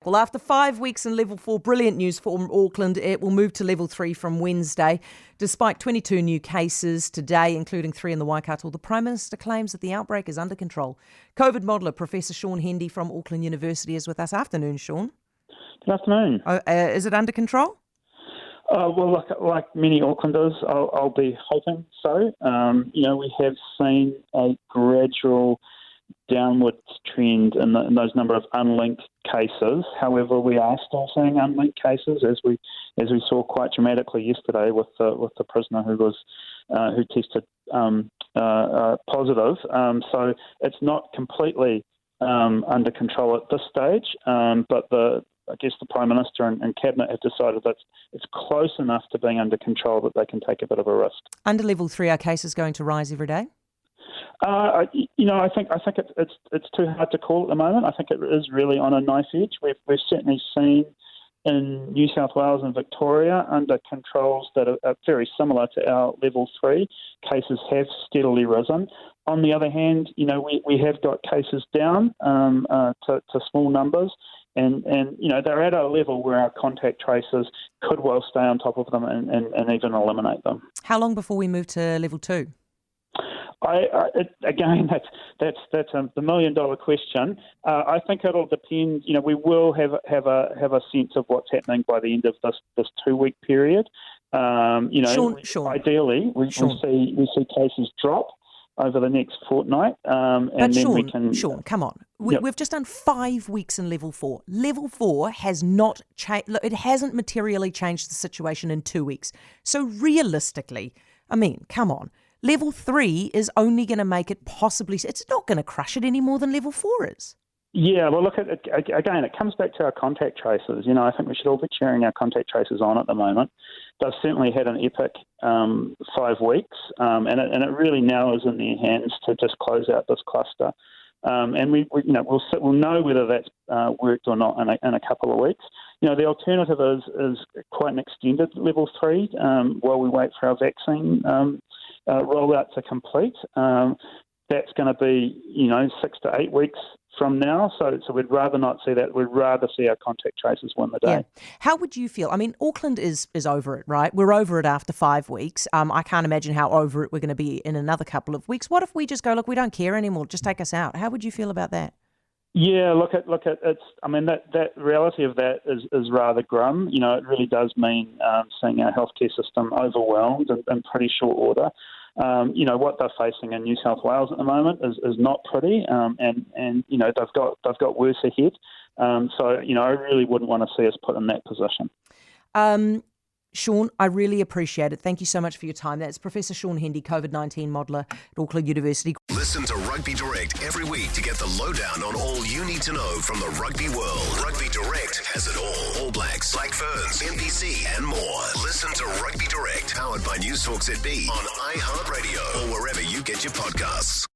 Well, after 5 weeks in level 4, brilliant news for Auckland. It will move to level 3 from Wednesday. Despite 22 new cases today, including 3 in the Waikato, the Prime Minister claims that the outbreak is under control. COVID modeller Professor Sean Hendy from Auckland University is with us. Afternoon, Sean. Good afternoon. Is it under control? Well, like many Aucklanders, I'll be hoping so. We have seen a gradual downward trend in those number of unlinked cases. However, we are still seeing unlinked cases, as we saw quite dramatically yesterday with the prisoner who tested positive. So it's not completely under control at this stage, but I guess the Prime Minister and Cabinet have decided that it's close enough to being under control that they can take a bit of a risk. Under level 3, are cases going to rise every day? I think it's too hard to call at the moment. I think it is really on a knife edge. We've certainly seen in New South Wales and Victoria, under controls that are very similar to our level 3, cases have steadily risen. On the other hand, we have got cases down to small numbers. And they're at a level where our contact tracers could well stay on top of them and even eliminate them. How long before we move to level 2? That's the $1 million question. I think it'll depend. We will have a sense of what's happening by the end of this 2-week period. Sean. Ideally, we see cases drop over the next fortnight, Sean, come on. We've just done 5 weeks in level 4. Level 4 has not changed. It hasn't materially changed the situation in 2 weeks. So realistically, come on. Level 3 is only going to make it possibly. It's not going to crush it any more than level 4 is. Yeah, well, look, again, it comes back to our contact tracers. I think we should all be cheering our contact tracers on at the moment. They've certainly had an epic 5 weeks, and it really now is in their hands to just close out this cluster. And we'll know whether that's worked or not in a couple of weeks. The alternative is quite an extended level 3 while we wait for our vaccine rollout to complete. That's going to be 6 to 8 weeks from now, so we'd rather not see that. We'd rather see our contact tracers win the day. Yeah. How would you feel? Auckland is over it, right? We're over it after 5 weeks. I can't imagine how over it we're going to be in another couple of weeks. What if we just go, look, we don't care anymore, just take us out? How would you feel about that? Yeah, look at it's. That reality of that is rather grim. It really does mean seeing our healthcare system overwhelmed in pretty short order. What they're facing in New South Wales at the moment is not pretty, and they've got worse ahead. So I really wouldn't want to see us put in that position. Sean, I really appreciate it. Thank you so much for your time. That's Professor Sean Hendy, COVID-19 modeller at Auckland University. Listen to Rugby Direct every week to get the lowdown on all you need to know from the rugby world. Rugby Direct has it all. All Blacks, Black Ferns, NPC and more. Listen to Rugby Direct, powered by Newstalk ZB on iHeartRadio or wherever you get your podcasts.